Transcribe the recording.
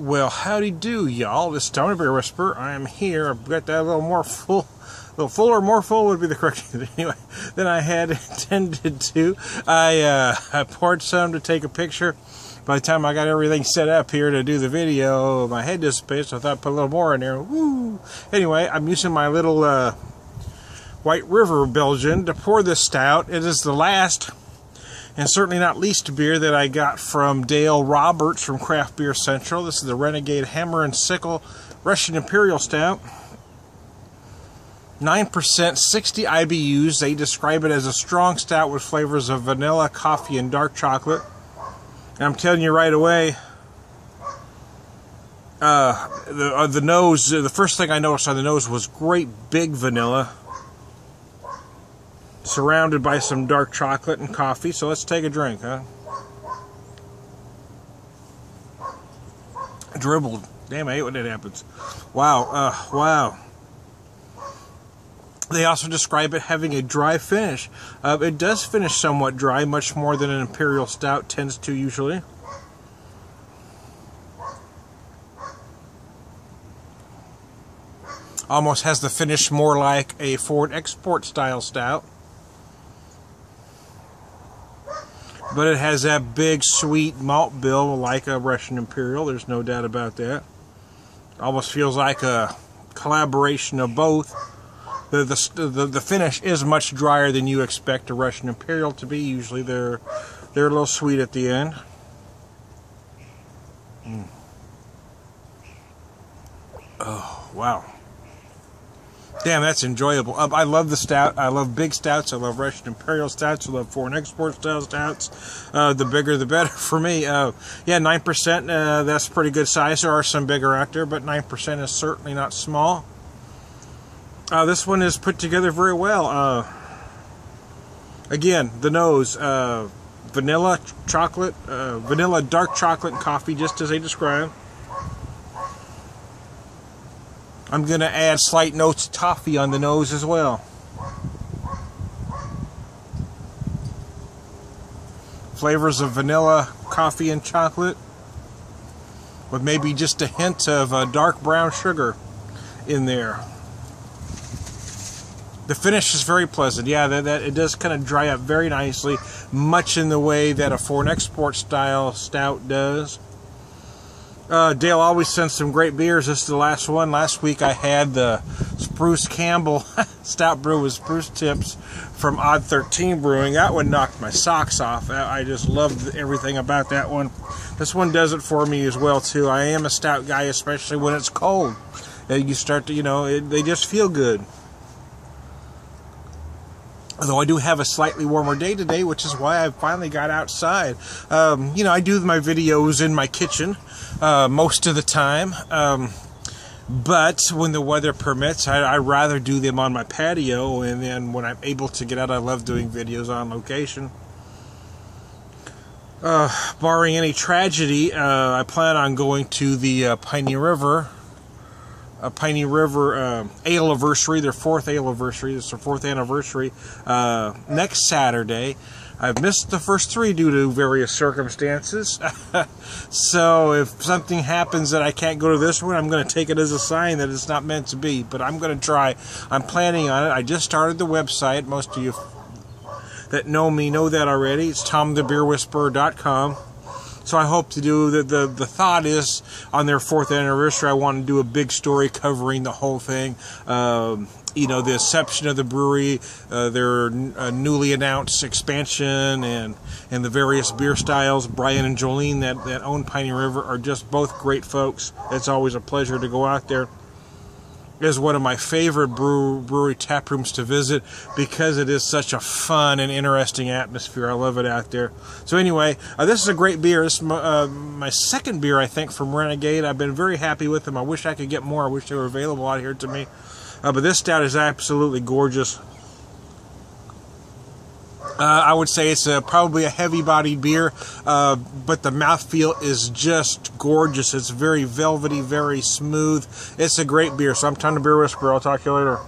Well, howdy do, y'all. This is Tony Beer Whisperer. I am here. I've got that a little more full, a little fuller, more full would be the correct anyway than I had intended to. I poured some to take a picture. By the time I got everything set up here to do the video, my head dissipated, so I thought I'd put a little more in there. Woo! Anyway, I'm using my little White River Belgian to pour this stout. It is the last and certainly not least beer that I got from Dale Roberts from Craft Beer Central. This is the Renegade Hammer and Sickle Russian Imperial Stout. 9%, 60 IBUs. They describe it as a strong stout with flavors of vanilla, coffee, and dark chocolate. And I'm telling you right away, the nose, the first thing I noticed on the nose was great big vanilla, surrounded by some dark chocolate and coffee. So let's take a drink, huh? Dribbled. Damn, I hate when that happens. Wow, wow. They also describe it having a dry finish. It does finish somewhat dry, much more than an Imperial Stout tends to usually. Almost has the finish more like a foreign export style stout. But it has that big, sweet malt bill like a Russian Imperial. There's no doubt about that. Almost feels like a collaboration of both. The finish is much drier than you expect a Russian Imperial to be. Usually they're a little sweet at the end. Oh, wow. Damn, that's enjoyable. I love the stout. I love big stouts. I love Russian Imperial stouts. I love foreign export style stouts. The bigger, the better for me. Yeah, 9%. That's pretty good size. There are some bigger out there, but 9% is certainly not small. This one is put together very well. Again, the nose, vanilla, chocolate, vanilla, dark chocolate, and coffee, just as they describe. I'm going to add slight notes of toffee on the nose as well. Flavors of vanilla, coffee, and chocolate, with maybe just a hint of dark brown sugar in there. The finish is very pleasant. Yeah, that it does kind of dry up very nicely, much in the way that a foreign export style stout does. Dale always sends some great beers. This is the last one. Last week I had the Spruce Campbell Stout Brew with Spruce Tips from Odd 13 Brewing. That one knocked my socks off. I just loved everything about that one. This one does it for me as well, too. I am a stout guy, especially when it's cold. You start to, you know, they just feel good. Although I do have a slightly warmer day today, which is why I finally got outside. You know, I do my videos in my kitchen most of the time. But when the weather permits, I'd rather do them on my patio. And then when I'm able to get out, I love doing videos on location. Barring any tragedy, I plan on going to the Piney River Ale-iversary, their 4th Ale-iversary. This is their 4th anniversary next Saturday. I've missed the first 3 due to various circumstances. So if something happens that I can't go to this one, I'm going to take it as a sign that it's not meant to be. But I'm going to try. I'm planning on it. I just started the website. Most of you that know me know that already. It's TomTheBeerWhisperer.com. So I hope to do, the thought is, on their 4th anniversary, I want to do a big story covering the whole thing. You know, the inception of the brewery, their newly announced expansion, and the various beer styles. Brian and Jolene that own Piney River are just both great folks. It's always a pleasure to go out there. It is one of my favorite brewery tap rooms to visit because it is such a fun and interesting atmosphere. I love it out there. So anyway, this is a great beer. This is my second beer, I think, from Renegade. I've been very happy with them. I wish I could get more. I wish they were available out here to me. But this stout is absolutely gorgeous. I would say it's probably a heavy-bodied beer, but the mouthfeel is just gorgeous. It's very velvety, very smooth. It's a great beer. So I'm Tom the Beer Whisperer. I'll talk to you later.